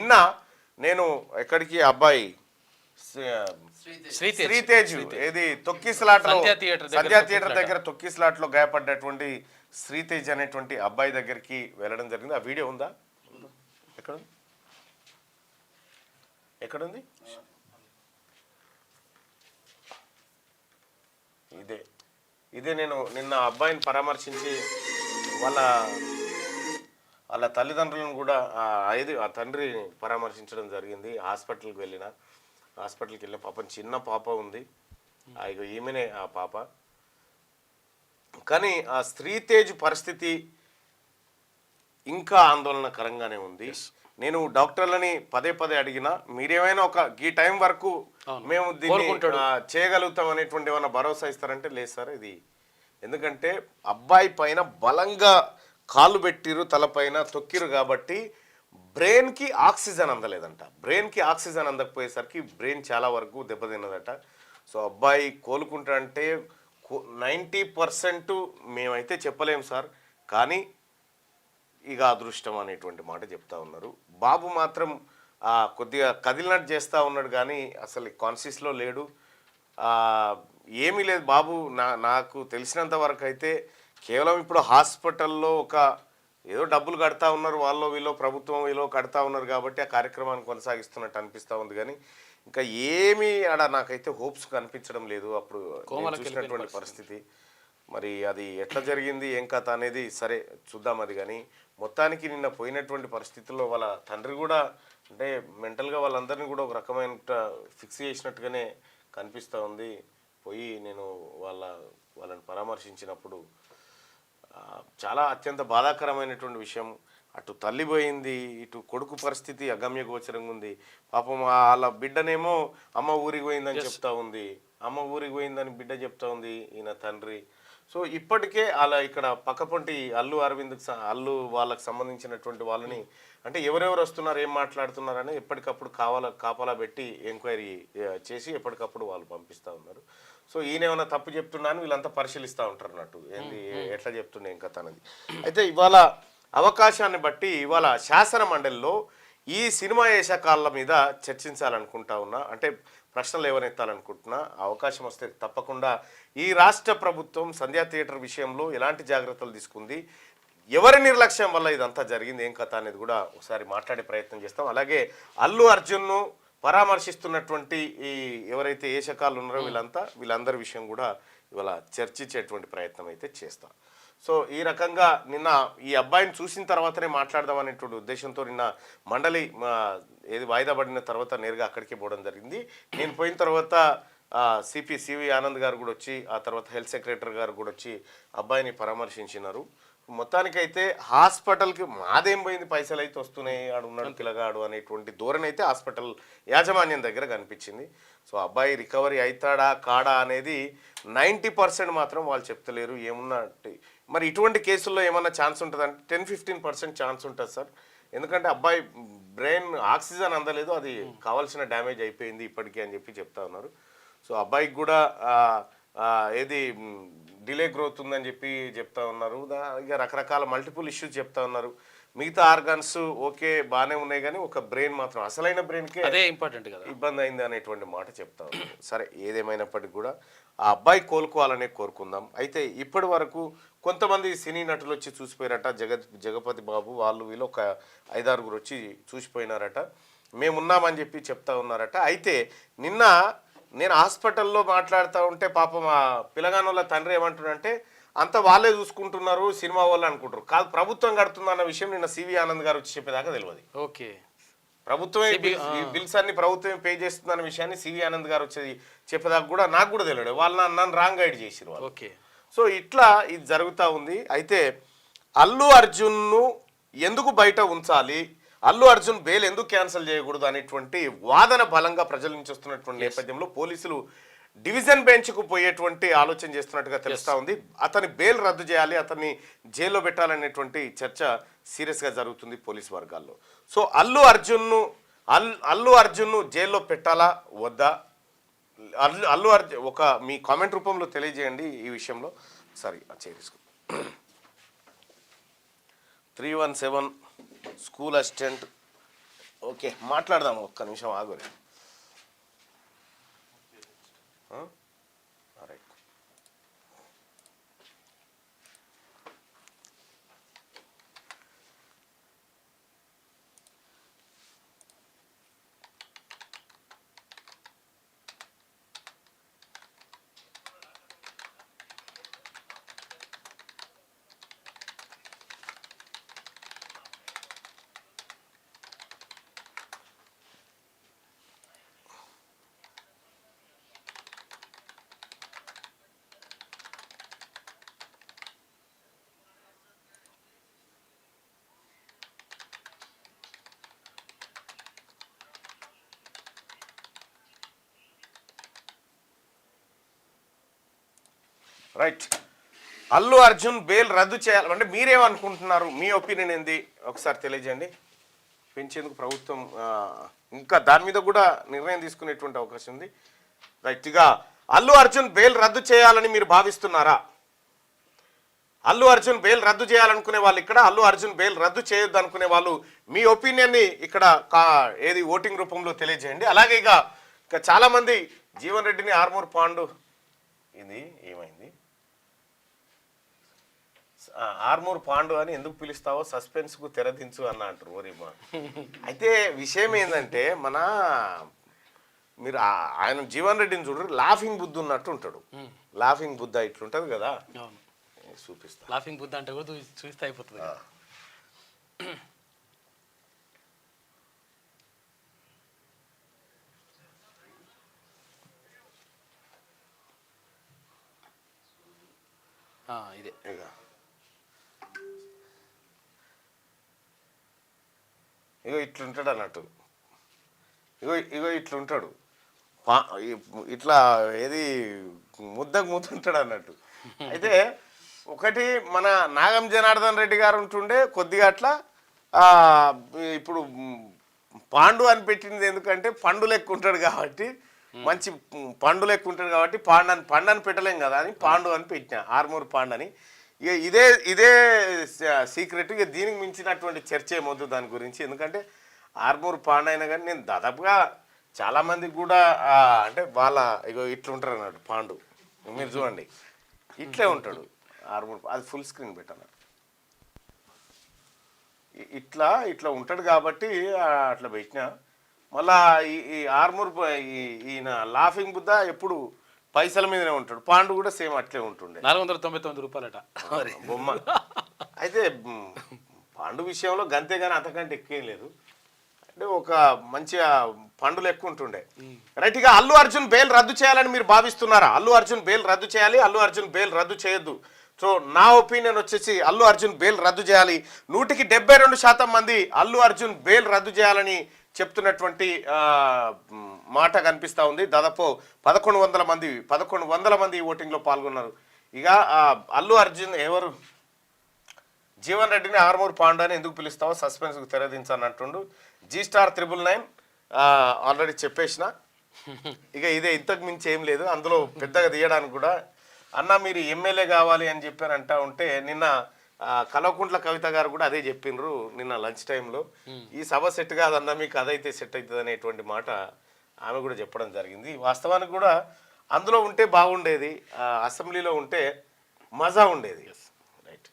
నిన్న నేను ఎక్కడికి అబ్బాయి శ్రీతేజ్ ఏది తొక్కిసలాటలో సంధ్యా థియేటర్ దగ్గర తొక్కిసలాటలో గాయపడ్డటువంటి శ్రీతేజ్ అనేటువంటి అబ్బాయి దగ్గరికి వెళ్ళడం జరిగింది. ఆ వీడియో ఉందా? ఎక్కడుంది? ఇదే నేను నిన్న అబ్బాయిని పరామర్శించి వాళ్ళ తల్లిదండ్రులను కూడా ఆ తండ్రిని పరామర్శించడం జరిగింది. హాస్పిటల్కి వెళ్ళిన పాపం చిన్న పాప ఉంది, ఈమెనే ఆ పాప. కానీ ఆ శ్రీతేజ్ పరిస్థితి ఇంకా ఆందోళనకరంగానే ఉంది. నేను డాక్టర్లని పదే అడిగినా మీరేమైనా ఈ టైం వరకు మేము దీన్ని చేయగలుగుతాం అనేటువంటి ఏమైనా భరోసా ఇస్తారంటే లేదు సార్ ఇది. ఎందుకంటే అబ్బాయి పైన బలంగా కాళ్ళు పెట్టిరు, తలపైన తొక్కిరు కాబట్టి బ్రెయిన్కి ఆక్సిజన్ అందలేదంట. బ్రెయిన్కి ఆక్సిజన్ అందకపోయేసరికి బ్రెయిన్ చాలా వరకు దెబ్బతిన్నదట. సో అబ్బాయి కోలుకుంటాడంటే 90% మేమైతే చెప్పలేము సార్, కానీ ఇక అదృష్టం అనేటువంటి మాట చెప్తా ఉన్నారు. బాబు మాత్రం కొద్దిగా కదిలినట్టు చేస్తూ ఉన్నాడు కానీ అసలు కాన్షియస్లో లేడు, ఏమీ లేదు బాబు. నాకు తెలిసినంత వరకు అయితే కేవలం ఇప్పుడు హాస్పిటల్లో ఏదో డబ్బులు కడతా ఉన్నారు, వాళ్ళు వీళ్ళు ప్రభుత్వం వీళ్ళు కడతా ఉన్నారు కాబట్టి ఆ కార్యక్రమాన్ని కొనసాగిస్తున్నట్టు అనిపిస్తూ ఉంది. కానీ ఇంకా ఏమీ నాకైతే హోప్స్ కనిపించడం లేదు అప్పుడు చూసినటువంటి పరిస్థితి. మరి అది ఎట్లా జరిగింది ఏం కథ అనేది సరే చూద్దాం అది. కానీ మొత్తానికి నిన్న పోయినటువంటి పరిస్థితుల్లో వాళ్ళ తండ్రి కూడా అంటే మెంటల్గా వాళ్ళందరినీ కూడా ఒక రకమైన ఫిక్స్ చేసినట్టుగానే కనిపిస్తూ ఉంది. పోయి నేను వాళ్ళని పరామర్శించినప్పుడు చాలా అత్యంత బాధాకరమైనటువంటి విషయం. అటు తల్లి పోయింది, ఇటు కొడుకు పరిస్థితి అగమ్య గోచరంగా ఉంది. పాపం వాళ్ళ బిడ్డనేమో అమ్మ ఊరికి పోయిందని చెప్తా ఉంది, అమ్మ ఊరికి పోయిందని బిడ్డ చెప్తా ఉంది ఈయన తండ్రి. సో ఇప్పటికే అలా ఇక్కడ పక్కపొంటి అల్లు వాళ్ళకి సంబంధించినటువంటి వాళ్ళని అంటే ఎవరెవరు వస్తున్నారు ఏం మాట్లాడుతున్నారు అని ఎప్పటికప్పుడు కాపలా పెట్టి ఎంక్వైరీ చేసి ఎప్పటికప్పుడు వాళ్ళు పంపిస్తూ ఉన్నారు. సో ఈయన ఏమైనా తప్పు చెప్తున్నాను వీళ్ళంతా పరిశీలిస్తూ ఉంటారు అన్నట్టు ఏంది ఎట్లా చెప్తున్నా ఇంకా తనది. అయితే ఇవాళ అవకాశాన్ని బట్టి ఇవాళ శాసన మండలిలో ఈ సినిమా వేషకాల మీద చర్చించాలనుకుంటా ఉన్నా, అంటే ప్రశ్నలు ఎవరెత్తాలనుకుంటున్నా. అవకాశం వస్తే తప్పకుండా ఈ రాష్ట్ర ప్రభుత్వం సంధ్యా థియేటర్ విషయంలో ఎలాంటి జాగ్రత్తలు తీసుకుంది, ఎవరి నిర్లక్ష్యం వల్ల ఇదంతా జరిగింది ఏం కథ అనేది కూడా ఒకసారి మాట్లాడే ప్రయత్నం చేస్తాం. అలాగే అల్లు అర్జున్ను పరామర్శిస్తున్నటువంటి ఈ ఎవరైతే ఏషకాలు ఉన్నారో వీళ్ళందరి విషయం కూడా ఇవాళ చర్చించేటువంటి ప్రయత్నం అయితే చేస్తాం. సో ఈ రకంగా నిన్న ఈ అబ్బాయిని చూసిన తర్వాతనే మాట్లాడదాం అనేటువంటి ఉద్దేశంతో నిన్న మండలి ఏది వాయిదా పడిన తర్వాత నేరుగా అక్కడికి పోవడం జరిగింది. నేను పోయిన తర్వాత సివి ఆనంద్ గారు కూడా వచ్చి, ఆ తర్వాత హెల్త్ సెక్రటరీ గారు కూడా వచ్చి అబ్బాయిని పరామర్శించినారు. మొత్తానికైతే హాస్పిటల్కి మాదేం పోయింది, పైసలు అయితే వస్తున్నాయి, ఆడు ఉన్నాడు పిల్లగాడు అనేటువంటి ధోరణి అయితే హాస్పిటల్ యాజమాన్యం దగ్గర కనిపించింది. సో అబ్బాయి రికవరీ అవుతాడా కాడా అనేది 90% మాత్రం వాళ్ళు చెప్తలేరు. ఏమున్నా మరి ఇటువంటి కేసుల్లో ఏమన్నా ఛాన్స్ ఉంటుందంటే 10-15% ఛాన్స్ ఉంటుంది సార్. ఎందుకంటే అబ్బాయి బ్రెయిన్ ఆక్సిజన్ అందలేదు, అది కావాల్సిన డ్యామేజ్ అయిపోయింది ఇప్పటికీ అని చెప్పి చెప్తా ఉన్నారు. సో అబ్బాయికి కూడా ఏది డిలే గ్రోత్ ఉందని చెప్పి చెప్తా ఉన్నారు. ఇక రకరకాల మల్టిపుల్ ఇష్యూస్ చెప్తా ఉన్నారు. మిగతా ఆర్గాన్స్ ఓకే బాగానే ఉన్నాయి కానీ ఒక బ్రెయిన్ మాత్రం అసలైన బ్రెయిన్కే అదే ఇంపార్టెంట్ కదా, ఇబ్బంది అయింది అనేటువంటి మాట చెప్తా ఉన్నారు. సరే ఏదేమైనప్పటికీ కూడా ఆ అబ్బాయి కోలుకోవాలనే కోరుకుందాం. అయితే ఇప్పటి వరకు కొంతమంది సినీ నటులు వచ్చి చూసిపోయారట, జగపతి బాబు వాళ్ళు వీళ్ళు ఒక 5-6 వచ్చి చూసిపోయినారట, మేమున్నామని చెప్పి చెప్తా ఉన్నారట. అయితే నిన్న నేను హాస్పిటల్లో మాట్లాడుతూ ఉంటే పాపం ఆ పిల్లగానోళ్ళ తండ్రి ఏమంటున్నాడంటే అంతా వాళ్ళే చూసుకుంటున్నారు సినిమా వాళ్ళు అనుకుంటారు, కాదు ప్రభుత్వం కడుతుందన్న విషయం నిన్న సివి ఆనంద్ గారు వచ్చి చెప్పేదాకా తెలియదు. ఓకే ప్రభుత్వమే బిల్స్ అన్ని ప్రభుత్వమే పే చేస్తుందన్న విషయాన్ని సివి ఆనంద్ గారు వచ్చేది చెప్పేదాకా కూడా నాకు కూడా తెలియదు. వాళ్ళు నన్ను రాంగ్ గైడ్ చేసిరు వాళ్ళు. ఓకే సో ఇట్లా ఇది జరుగుతూ ఉంది. అయితే అల్లు అర్జున్ను ఎందుకు బయట ఉంచాలి, అల్లు అర్జున్ బెయిల్ ఎందుకు క్యాన్సిల్ చేయకూడదు అనేటువంటి వాదన బలంగా ప్రజల నుంచి వస్తున్నటువంటి నేపథ్యంలో పోలీసులు డివిజన్ బెంచ్కు పోయేటువంటి ఆలోచన చేస్తున్నట్టుగా తెలుస్తూ ఉంది. అతని బెయిల్ రద్దు చేయాలి, అతన్ని జైల్లో పెట్టాలనేటువంటి చర్చ సీరియస్గా జరుగుతుంది పోలీస్ వర్గాల్లో. సో అల్లు అర్జున్ను జైల్లో పెట్టాలా వద్దా, అల్లు అర్జున్ మీ కామెంట్ రూపంలో తెలియజేయండి ఈ విషయంలో. సరే చేయించుకో 317 స్కూల్ అసిస్టెంట్ ఓకే మాట్లాడదాం, ఒక్క నిమిషం ఆగురి. Right. Right. Allu Arjun bail రద్దు చేయాలి అంటే మీరేమనుకుంటున్నారు, మీ ఒపీనియన్ ఏంది ఒకసారి తెలియజేయండి. పెంచేందుకు ప్రభుత్వం ఇంకా దాని మీద కూడా నిర్ణయం తీసుకునేటువంటి అవకాశం ఉంది. రైట్గా అల్లు అర్జున్ బెయిల్ రద్దు చేయాలని మీరు భావిస్తున్నారా? అల్లు అర్జున్ బెయిల్ రద్దు చేయాలనుకునే వాళ్ళు ఇక్కడ, అల్లు అర్జున్ బెయిల్ రద్దు చేయొద్దు అనుకునే వాళ్ళు మీ ఒపీనియన్ని ఇక్కడ ఏది ఓటింగ్ రూపంలో తెలియజేయండి. అలాగే ఇక చాలామంది జీవన్ రెడ్డిని ఆర్మూర్ పాండు ఇది ఏమైంది ఆర్మూర్ పాండు అని ఎందుకు పిలుస్తావో సస్పెన్స్కు తెరదించు అన్న అంటారు ఓరిమా. అయితే విషయం ఏంటంటే మీరు ఆయన జీవన్ రెడ్డిని చూడరు, లాఫింగ్ బుద్ధ ఉన్నట్టు ఉంటాడు. లాఫింగ్ బుద్ధ ఇట్లుంటది కదా, చూపిస్తా. లాఫింగ్ బుద్ధ అంటే కూడా చూస్తే అయిపోతుంది. ఇదే ఇగో ఇట్లుంటాడు అన్నట్టు, ఇగో ఇట్లుంటాడు, ఇట్లా ఏది ముద్దుంటాడు అన్నట్టు. అయితే ఒకటి మన నాగం జనార్దన్ రెడ్డి గారు ఉంటుండే కొద్దిగా అట్లా, ఇప్పుడు పాండు అని పెట్టింది ఎందుకంటే పండు లెక్క ఉంటాడు కాబట్టి, మంచి పండు లెక్క ఉంటాడు కాబట్టి పండు అని పెట్టలేం కదా అని పాండు అని పెట్టిన, ఆర్మూర్ పాండు అని. ఇక ఇదే సీక్రెట్. ఇక దీనికి మించినటువంటి చర్చ ఏమొద్దు దాని గురించి, ఎందుకంటే ఆర్మూర్ పాండు అయినా కానీ నేను దాదాపుగా చాలామందికి కూడా అంటే వాళ్ళ ఇగో ఇట్లుంటారు అన్నట్టు పాండు. మీరు చూడండి ఇట్లే ఉంటాడు ఆర్మూర్, అది ఫుల్ స్క్రీన్ పెట్టాను. ఇట్లా ఉంటాడు కాబట్టి అట్లా పెట్టినా. మళ్ళా ఈ ఆర్మూర్ ఈయన లాఫింగ్ బుద్ధ ఎప్పుడు పైసల మీదనే ఉంటాడు, పాండు కూడా సేమ్ అట్లే ఉంటుండే. 499 రూపాయలట బొమ్మ. అయితే పాండు విషయంలో గంతే కానీ అంతకంటే ఎక్కువేం లేదు, అంటే ఒక మంచిగా పండులు ఎక్కువ ఉంటుండే. రైట్గా అల్లు అర్జున్ బెయిల్ రద్దు చేయాలని మీరు భావిస్తున్నారా? అల్లు అర్జున్ బెయిల్ రద్దు చేయాలి, అల్లు అర్జున్ బెయిల్ రద్దు చేయొద్దు. సో నా ఒపీనియన్ వచ్చేసి అల్లు అర్జున్ బెయిల్ రద్దు చేయాలి. 172% మంది అల్లు అర్జున్ బెయిల్ రద్దు చేయాలని చెప్తున్నటువంటి మాట కనిపిస్తూ ఉంది. దాదాపు 1100 మంది ఈ ఓటింగ్లో పాల్గొన్నారు. ఇక అల్లు అర్జున్ ఎవరు జీవన్ రెడ్డిని ఆర్మూర్ పాండు అని ఎందుకు పిలుస్తావో సస్పెన్స్కు తెరదించని అంటుండు. G*999 ఆల్రెడీ చెప్పేసిన. ఇక ఇదే, ఇంతకు మించి ఏం లేదు అందులో పెద్దగా తీయడానికి కూడా. అన్న మీరు ఎమ్మెల్యే కావాలి అని చెప్పారు అంటా ఉంటే, నిన్న కల్వకుంట్ల కవిత గారు కూడా అదే చెప్పిండ్రు నిన్న లంచ్ టైంలో. ఈ సభ సెట్ కాదన్నా, మీకు అదైతే సెట్ అవుతుంది అనేటువంటి మాట ఆమె కూడా చెప్పడం జరిగింది. వాస్తవానికి కూడా అందులో ఉంటే బాగుండేది, అసెంబ్లీలో ఉంటే మజా ఉండేది. రైట్.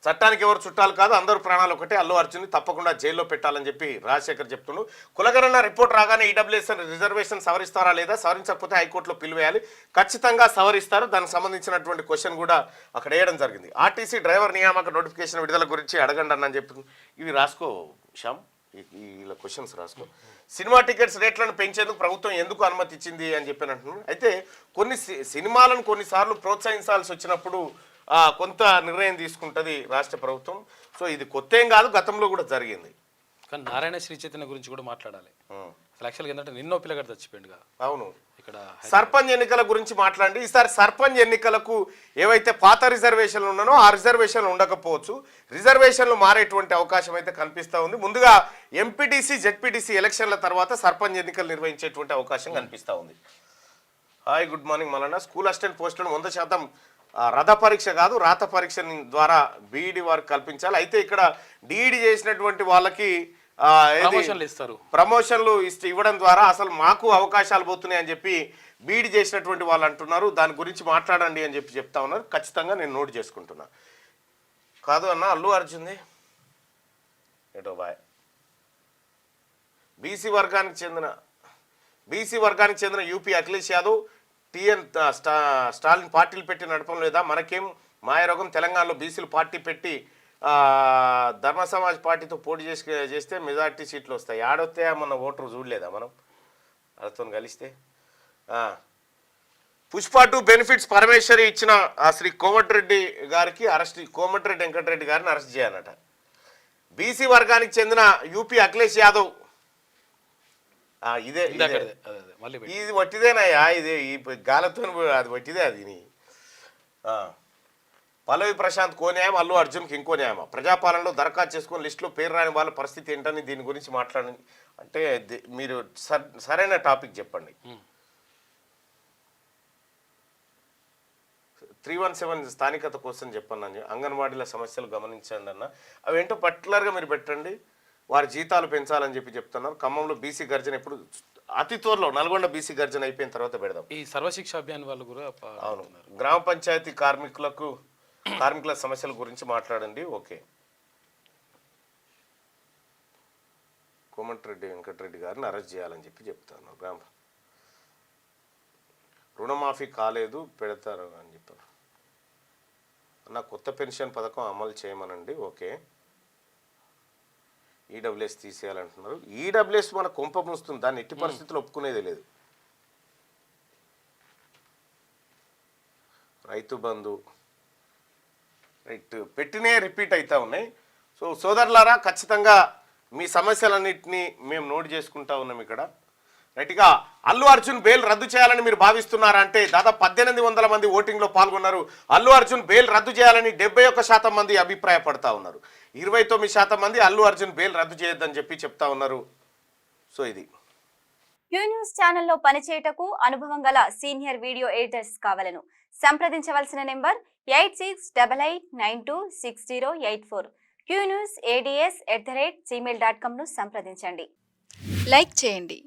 చట్టానికి ఎవరు చుట్టాలు కాదు, అందరూ ప్రాణాలు ఒకటే. అల్లు అర్జున్ని తప్పకుండా జైల్లో పెట్టాలని చెప్పి రాజశేఖర్ చెప్తుండు. కులగణన రిపోర్ట్ రాగానే ఈడబ్ల్యూఎస్ రిజర్వేషన్ సవరిస్తారా లేదా, సవరించకపోతే హైకోర్టులో పిలువేయాలి, ఖచ్చితంగా సవరిస్తారు. దానికి సంబంధించినటువంటి క్వశ్చన్ కూడా అక్కడ వేయడం జరిగింది. ఆర్టీసీ డ్రైవర్ నియామక నోటిఫికేషన్ విడుదల గురించి అడగండి అని చెప్పి ఇవి రాసుకో శ్యామ్, ఇలా క్వశ్చన్స్ రాసుకో. సినిమా టికెట్స్ రేట్లను పెంచేందుకు ప్రభుత్వం ఎందుకు అనుమతి ఇచ్చింది అని చెప్పి అంటున్నాను. అయితే కొన్ని సినిమాలను కొన్నిసార్లు ప్రోత్సహించాల్సి వచ్చినప్పుడు కొంత నిర్ణయం తీసుకుంటుంది రాష్ట్ర ప్రభుత్వం. సో ఇది కొత్త ఏం కాదు, గతంలో కూడా జరిగింది. కానీ నారాయణ శ్రీ చైతన్య గురించి కూడా మాట్లాడాలి. యాక్చువల్గా ఏంటంటే నిన్నో పిల్లగాడు చచ్చిపోయింది. అవును. ఇక్కడ సర్పంచ్ ఎన్నికల గురించి మాట్లాడండి. ఈసారి సర్పంచ్ ఎన్నికలకు ఏవైతే పాత రిజర్వేషన్లు ఉన్నానో ఆ రిజర్వేషన్లు ఉండకపోవచ్చు, రిజర్వేషన్లు మారేటువంటి అవకాశం అయితే కనిపిస్తూ ఉంది. ముందుగా ఎంపీటీసీ జెడ్పీటీసీ ఎలక్షన్ల తర్వాత సర్పంచ్ ఎన్నికలు నిర్వహించేటువంటి అవకాశం కనిపిస్తూ ఉంది. Hi, good morning Mallanna. School assistant పోస్టులను 100% రథ పరీక్ష కాదు, రాత పరీక్ష ద్వారా బీఈడి వారికి కల్పించాలి. అయితే ఇక్కడ డిఈడి చేసినటువంటి వాళ్ళకి ప్రమోషన్లు ఇస్తారు. ప్రమోషన్లు ఇవ్వడం ద్వారా అసలు మాకు అవకాశాలు పోతున్నాయి అని చెప్పి బీడ్ చేసినటువంటి వాళ్ళు అంటున్నారు. దాని గురించి మాట్లాడండి అని చెప్పి చెప్తా ఉన్నారు. ఖచ్చితంగా నేను నోట్ చేసుకుంటున్నా. కాదు అన్న, అల్లు అర్జున్ది ఏటో బాయ్ బీసీ వర్గానికి చెందిన యూపీ అఖిలేష్ యాదవ్ టిఎన్ స్టాలిన్ పార్టీలు పెట్టి నడపడం లేదా, మనకేం మాయరోగం, తెలంగాణలో బీసీలు పార్టీ పెట్టి ధర్మ సమాజ్ పార్టీతో పోటీ చేస్తే మెజార్టీ సీట్లు వస్తాయి. ఆడొస్తే మన ఓటరు చూడలేదా మనం వాళ్ళతో కలిస్తే. పుష్ప 2 బెనిఫిట్స్ పరమేశ్వరి ఇచ్చిన శ్రీ కోమటిరెడ్డి గారికి కోమటిరెడ్డి వెంకటరెడ్డి గారిని అరెస్ట్ చేయాలట. బీసీ వర్గానికి చెందిన యూపీ అఖిలేష్ యాదవ్ ఇది వట్టిదేనాయా, ఇది ఈ గాలతో అది వట్టిదే. అది పల్లవి ప్రశాంత్ కో న్యాయం, అల్లు అర్జున్కి ఇంకో న్యాయమా? ప్రజాపాలనలో దరఖాస్తు చేసుకుని లిస్టులో పేరు రాని వాళ్ళ పరిస్థితి ఏంటని దీని గురించి మాట్లాడండి అంటే మీరు సరైన టాపిక్ చెప్పండి. 317 స్థానికత కోసం చెప్పండి. అంగన్వాడీల సమస్యలు గమనించండి అన్న. అవి ఏంటో పర్టికులర్గా మీరు పెట్టండి. వారి జీతాలు పెంచాలని చెప్పి చెప్తున్నారు. ఖమ్మంలో బీసీ గర్జన ఇప్పుడు అతి త్వరలో, నల్గొండ బీసీ గర్జన అయిపోయిన తర్వాత పెడదాం. ఈ సర్వశిక్ష అభియాన్ వాళ్ళు కూడా అవును, గ్రామ పంచాయతీ కార్మికుల సమస్యల గురించి మాట్లాడండి. ఓకే, కోమటిరెడ్డి వెంకటరెడ్డి గారిని అరెస్ట్ చేయాలని చెప్పి చెప్తాను. రుణమాఫీ కాలేదు, పెడతారు అని చెప్పారు. నా కొత్త పెన్షన్ పథకం అమలు చేయమనండి. Okay, EWS తీసేయాలంటున్నారు. ఈడబ్ల్యూఎస్ మన కొంప మూస్తుంది, దాన్ని ఎట్టి పరిస్థితుల్లో ఒప్పుకునేది లేదు. రైతు బంధు రైట్ పెట్టినే రిపీట్ అవుతా ఉన్నాయి. సో సోదరులారా, ఖచ్చితంగా మీ సమస్యలన్నింటినీ మేము నోట్ చేసుకుంటా ఉన్నాం ఇక్కడ. రైట్గా అల్లు అర్జున్ బెయిల్ రద్దు చేయాలని మీరు భావిస్తున్నారా అంటే దాదాపు 1800 మంది ఓటింగ్లో పాల్గొన్నారు. అల్లు అర్జున్ బెయిల్ రద్దు చేయాలని 71% మంది అభిప్రాయపడతా ఉన్నారు. 29% మంది అల్లు అర్జున్ బెయిల్ రద్దు చేయొద్దని చెప్పి చెప్తా ఉన్నారు. సో ఇది క్యూ న్యూస్ ఛానల్లో పనిచేయటకు అనుభవం గల సీనియర్ వీడియో ఎడిటర్స్ కావాలను సంప్రదించవలసిన నెంబర్ 8688926084. qnewsads@gmail.com ను సంప్రదించండి. లైక్ చేయండి,